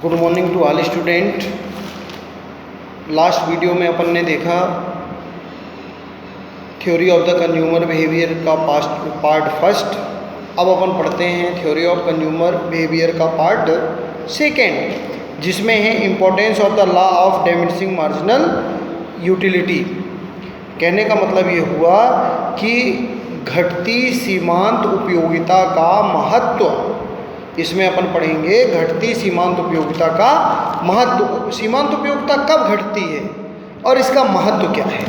Good morning to all student. Last video में अपन ने देखा theory of the consumer behaviour का पार्ट फर्स्ट। अब अपन पढ़ते हैं थ्योरी ऑफ कंज्यूमर बिहेवियर का पार्ट सेकेंड, जिसमें है importance of the law of diminishing marginal utility. कहने का मतलब ये हुआ कि घटती सीमांत उपयोगिता का महत्व। इसमें अपन पढ़ेंगे घटती सीमांत उपयोगिता का महत्व। सीमांत उपयोगिता कब घटती है और इसका महत्व क्या है,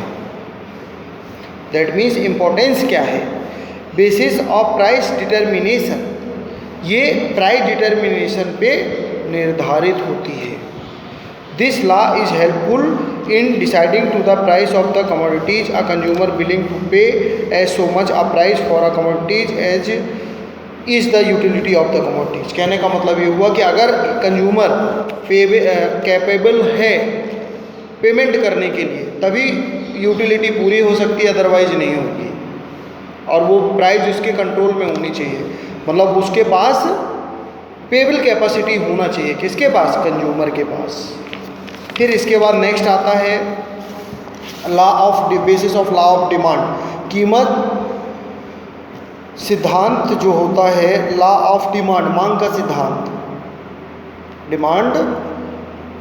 दैट मीन्स इम्पोर्टेंस क्या है। बेसिस ऑफ प्राइस डिटर्मिनेशन, ये प्राइस डिटर्मिनेशन पे निर्धारित होती है। This law is helpful in deciding to the price of the commodities a consumer willing to pay as so much a price for a commodities as is the utility of the commodities. कहने का मतलब ये हुआ कि अगर consumer capable है payment करने के लिए तभी यूटिलिटी पूरी हो सकती है, अदरवाइज नहीं होगी। और वो प्राइस उसके कंट्रोल में होनी चाहिए, मतलब उसके पास पेबल कैपेसिटी होना चाहिए। किसके पास? कंज्यूमर के पास। फिर इसके बाद नेक्स्ट आता है law of basis of law of demand. कीमत सिद्धांत जो होता है, लॉ ऑफ डिमांड, मांग का सिद्धांत। डिमांड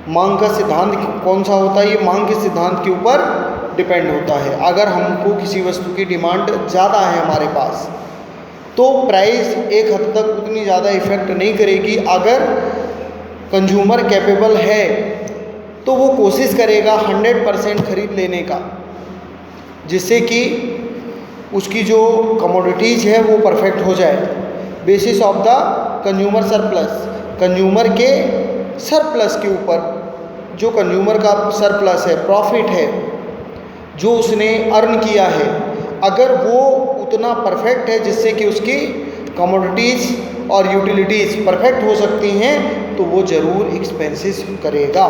मांग का सिद्धांत कौन सा होता है? ये मांग के सिद्धांत के ऊपर डिपेंड होता है। अगर हमको किसी वस्तु की डिमांड ज़्यादा है हमारे पास, तो प्राइस एक हद तक उतनी ज़्यादा इफेक्ट नहीं करेगी। अगर कंज्यूमर कैपेबल है तो वो कोशिश करेगा 100% खरीद लेने का, जिससे कि उसकी जो कमोडिटीज़ है वो परफेक्ट हो जाए। Basis of the consumer surplus, consumer के सरप्लस के ऊपर, जो कंज्यूमर का सरप्लस है, प्रॉफिट है जो उसने अर्न किया है, अगर वो उतना परफेक्ट है जिससे कि उसकी कमोडिटीज़ और यूटिलिटीज़ परफेक्ट हो सकती हैं, तो वो ज़रूर एक्सपेंसेस करेगा।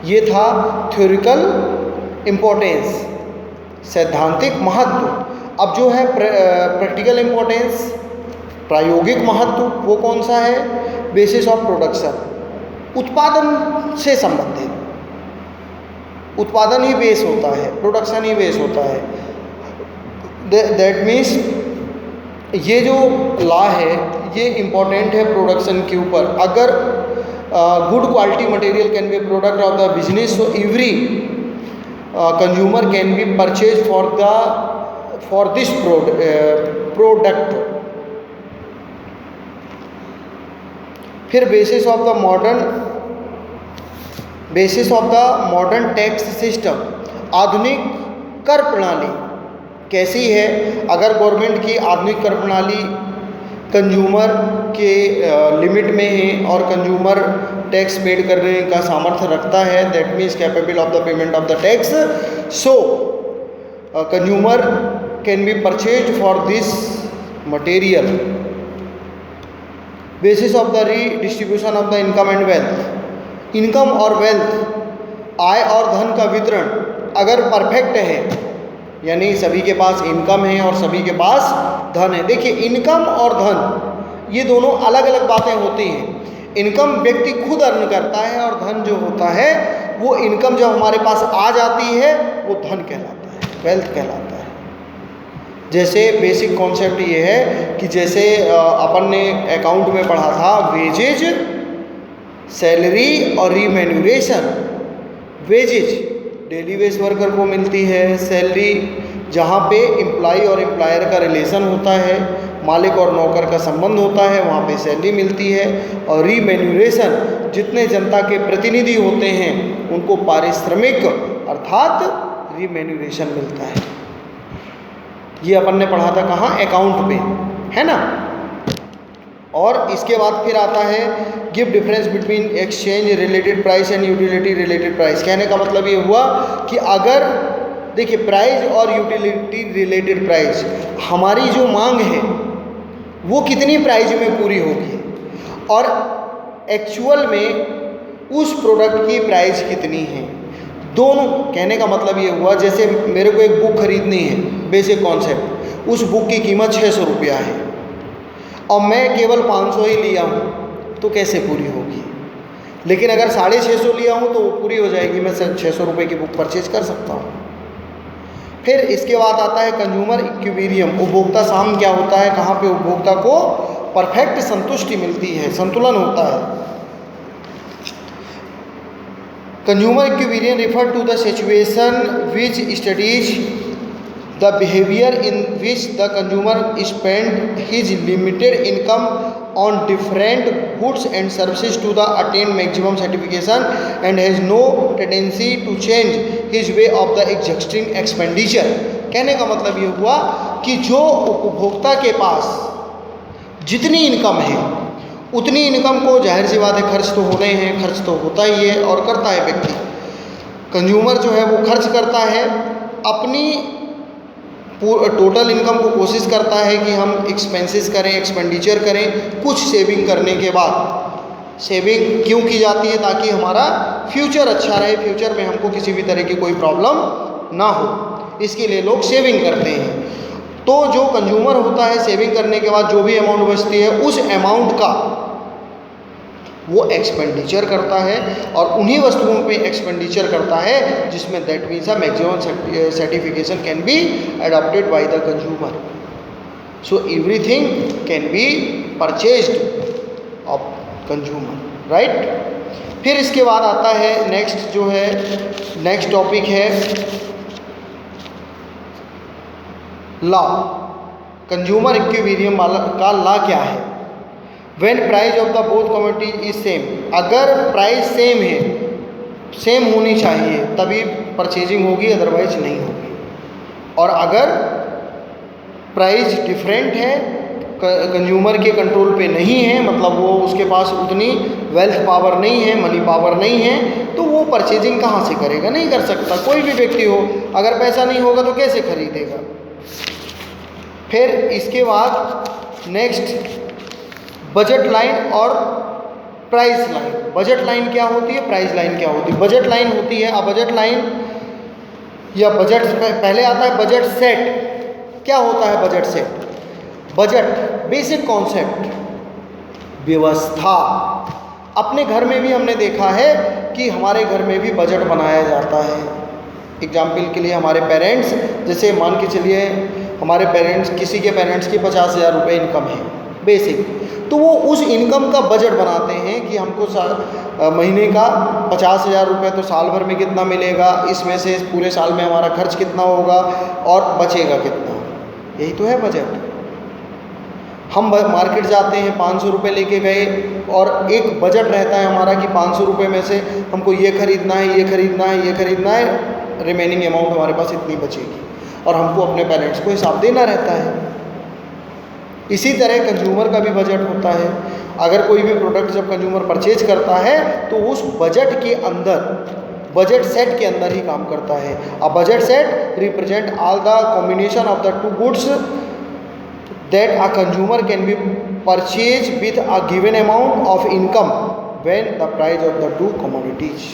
ये था थ्योरिकल इम्पोर्टेंस, सैद्धांतिक महत्व। अब जो है प्रैक्टिकल इम्पोर्टेंस, प्रायोगिक महत्व, वो कौन सा है? बेसिस ऑफ प्रोडक्शन, उत्पादन से संबंधित। उत्पादन ही बेस होता है, प्रोडक्शन ही बेस होता है। दैट मीन्स ये जो लॉ है ये इम्पोर्टेंट है प्रोडक्शन के ऊपर। अगर good quality material can be product of the business, so every consumer can be purchased for this product। फिर basis of the modern tax system, आधुनिक कर प्रणाली कैसी है? अगर गवर्नमेंट की आधुनिक कर प्रणाली कंज्यूमर के लिमिट में है और कंज्यूमर टैक्स पेड करने का सामर्थ्य रखता है, that means capable of the payment of the tax, so consumer can be purchased for this material. Basis of the redistribution of the income and wealth, income और wealth, आय और धन का वितरण अगर परफेक्ट है, यानी सभी के पास इनकम है और सभी के पास धन है। देखिए, इनकम और धन ये दोनों अलग अलग बातें होती हैं। इनकम व्यक्ति खुद अर्न करता है और धन जो होता है वो इनकम जब हमारे पास आ जाती है वो धन कहलाता है, वेल्थ कहलाता है। जैसे बेसिक कॉन्सेप्ट ये है कि जैसे अपन ने अकाउंट में पढ़ा था वेजेज, सैलरी और रीमेन्यूरेशन। वेजेज डेली वेज वर्कर को मिलती है, सैलरी जहाँ पे एम्प्लॉय और एम्प्लॉयर का रिलेशन होता है, मालिक और नौकर का संबंध होता है, वहाँ पे सैलरी मिलती है। और रीमेन्यूरेशन, जितने जनता के प्रतिनिधि होते हैं उनको पारिश्रमिक अर्थात रीमेन्यूरेशन मिलता है। ये अपन ने पढ़ा था कहाँ? अकाउंट पे, है ना। और इसके बाद फिर आता है give difference between exchange related price and utility related price. कहने का मतलब ये हुआ कि अगर देखिए प्राइस और यूटिलिटी रिलेटेड प्राइस, हमारी जो मांग है वो कितनी प्राइस में पूरी होगी और एक्चुअल में उस प्रोडक्ट की प्राइस कितनी है, दोनों। कहने का मतलब ये हुआ जैसे मेरे को एक बुक खरीदनी है, बेसिक कॉन्सेप्ट, उस बुक की कीमत 600 रुपया है और मैं केवल 500 ही लिया हूँ, तो कैसे पूरी होगी? लेकिन अगर 650 लिया हूँ तो वो पूरी हो जाएगी, मैं 600 रुपये की बुक परचेज कर सकता हूँ। फिर इसके बाद आता है कंज्यूमर इक्विलिब्रियम। उपभोक्ता साम्य क्या होता है, कहाँ पे उपभोक्ता को परफेक्ट संतुष्टि मिलती है, संतुलन होता है। Consumer equilibrium refer to the situation which studies the behaviour in which the consumer spend his limited income on different goods and services to the attain maximum satisfaction and has no tendency to change his way of the existing expenditure। कहने का मतलब ये हुआ कि जो उपभोक्ता के पास जितनी इनकम है उतनी इनकम को जाहिर सी बात है खर्च तो होने हैं, खर्च तो होता ही है और करता है व्यक्ति। कंज्यूमर जो है वो खर्च करता है, अपनी टोटल इनकम को कोशिश करता है कि हम एक्सपेंसेस करें, एक्सपेंडिचर करें। कुछ सेविंग करने के बाद, सेविंग क्यों की जाती है, ताकि हमारा फ्यूचर अच्छा रहे, फ्यूचर में हमको किसी भी तरह की कोई प्रॉब्लम ना हो, इसके लिए लोग सेविंग करते हैं। तो जो कंज्यूमर होता है सेविंग करने के बाद जो भी अमाउंट बचती है उस अमाउंट का वो एक्सपेंडिचर करता है और उन्हीं वस्तुओं पे एक्सपेंडिचर करता है जिसमें that means a maximum certification can be adopted by the consumer. So everything can be purchased of consumer, right. फिर इसके बाद आता है नेक्स्ट जो है, नेक्स्ट टॉपिक है लॉ। कंज्यूमर इक्विलिब्रियम का लॉ क्या है। When price of the both commodity is same, अगर प्राइस सेम है, सेम होनी चाहिए तभी परचेजिंग होगी, अदरवाइज नहीं होगी। और अगर प्राइस डिफरेंट है, कंज्यूमर के कंट्रोल पे नहीं है, मतलब वो उसके पास उतनी वेल्थ पावर नहीं है, मनी पावर नहीं है, तो वो परचेजिंग कहाँ से करेगा, नहीं कर सकता। कोई भी व्यक्ति हो, अगर पैसा नहीं होगा तो कैसे खरीदेगा। फिर इसके बाद नेक्स्ट बजट लाइन और प्राइस लाइन। बजट लाइन क्या होती है, प्राइस लाइन क्या होती है। बजट लाइन होती है, बजट लाइन या बजट, पहले आता है बजट सेट। क्या होता है budget set. Budget basic concept, व्यवस्था। अपने घर में भी हमने देखा है कि हमारे घर में भी बजट बनाया जाता है। एग्जाम्पल के लिए हमारे पेरेंट्स, जैसे मान के चलिए हमारे पेरेंट्स, किसी के पेरेंट्स की 50,000 रुपये इनकम है बेसिक, तो वो उस इनकम का बजट बनाते हैं कि हमको महीने का 50,000 रुपये तो साल भर में कितना मिलेगा, इसमें से पूरे साल में हमारा खर्च कितना होगा और बचेगा कितना। यही तो है बजट। हम मार्केट जाते हैं, 500 रुपये लेके गए और एक बजट रहता है हमारा कि 500 रुपये में से हमको ये खरीदना है, ये खरीदना है, ये खरीदना है, रिमेनिंग अमाउंट हमारे पास इतनी बचेगी और हमको अपने पेरेंट्स को हिसाब देना रहता है। इसी तरह कंज्यूमर का भी बजट होता है। अगर कोई भी प्रोडक्ट जब कंज्यूमर परचेज करता है तो उस बजट के अंदर, बजट सेट के अंदर ही काम करता है। A budget set represent all the combination of the two goods that a consumer can be purchase with a given amount of income when the price of the two commodities.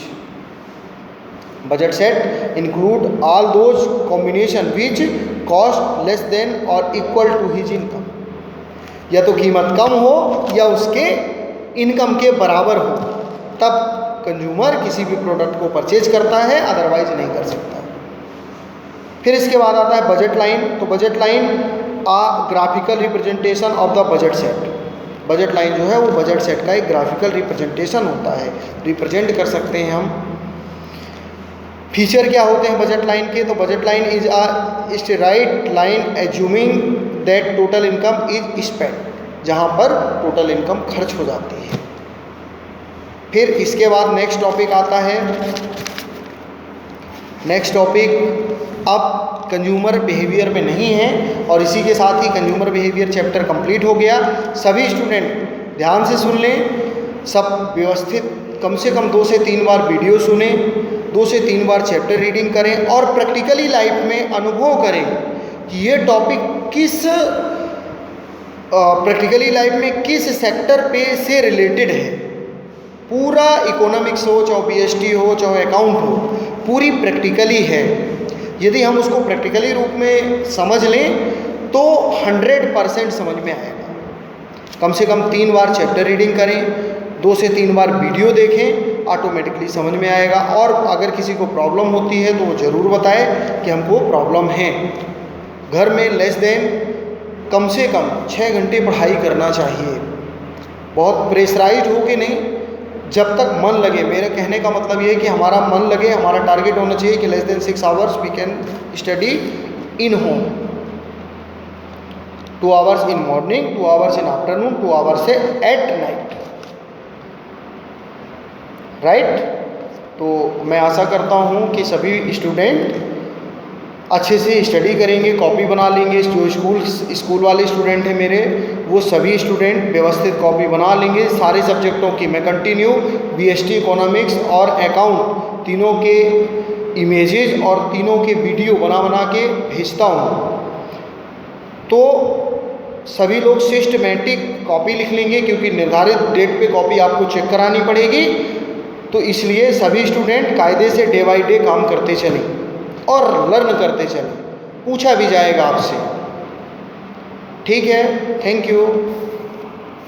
Budget set include all those combination which cost less than और equal to his income. या तो कीमत कम हो या उसके income के बराबर हो, तब कंज्यूमर किसी भी प्रोडक्ट को परचेज करता है, अदरवाइज नहीं कर सकता। फिर इसके बाद आता है बजट लाइन। तो budget line a graphical representation of the budget set. Budget line जो है वो बजट सेट का एक ग्राफिकल रिप्रेजेंटेशन होता है, रिप्रेजेंट कर सकते हैं हम। फीचर क्या होते हैं बजट लाइन के। तो budget line is a straight line assuming that total income is spend, जहाँ पर टोटल इनकम खर्च हो जाती है। फिर इसके बाद नेक्स्ट टॉपिक आता है, नेक्स्ट टॉपिक अब कंज्यूमर बिहेवियर में नहीं है और इसी के साथ ही कंज्यूमर बिहेवियर चैप्टर कंप्लीट हो गया। सभी स्टूडेंट ध्यान से सुन लें, सब व्यवस्थित कम से कम 2 से 3 बार वीडियो सुने, 2 से 3 बार चैप्टर रीडिंग करें और प्रैक्टिकली लाइफ में अनुभव करें कि ये टॉपिक किस प्रैक्टिकली लाइफ में किस सेक्टर पे से रिलेटेड है। पूरा इकोनॉमिक्स हो, चाहे बीएसटी हो, चाहे अकाउंट हो, पूरी प्रैक्टिकली है। यदि हम उसको प्रैक्टिकली रूप में समझ लें तो 100% समझ में आएगा। कम से कम 3 बार चैप्टर रीडिंग करें, 2 से 3 बार वीडियो देखें, ऑटोमेटिकली समझ में आएगा। और अगर किसी को प्रॉब्लम होती है तो वो ज़रूर बताए कि हमको प्रॉब्लम है। घर में लेस देन कम से कम 6 घंटे पढ़ाई करना चाहिए, बहुत प्रेशराइज हो के नहीं, जब तक मन लगे। मेरे कहने का मतलब ये है कि हमारा मन लगे, हमारा टारगेट होना चाहिए कि less than 6 hours we can study in home, 2 hours in morning, 2 hours in afternoon, 2 hours से एट नाइट, राइट। तो मैं आशा करता हूँ कि सभी स्टूडेंट अच्छे से स्टडी करेंगे, कॉपी बना लेंगे। जो स्कूल वाले स्टूडेंट हैं मेरे, वो सभी स्टूडेंट व्यवस्थित कॉपी बना लेंगे सारे सब्जेक्टों की। मैं कंटिन्यू बीएसटी इकोनॉमिक्स और अकाउंट तीनों के इमेजेस और तीनों के वीडियो बना बना के भेजता हूँ। तो सभी लोग सिस्टमेटिक कॉपी लिख लेंगे, क्योंकि निर्धारित डेट पे कॉपी आपको चेक करानी पड़ेगी। तो इसलिए सभी स्टूडेंट कायदे से डे बाई डे काम करते चलें और लर्न करते चलें, पूछा भी जाएगा आपसे। ठीक है, थैंक यू।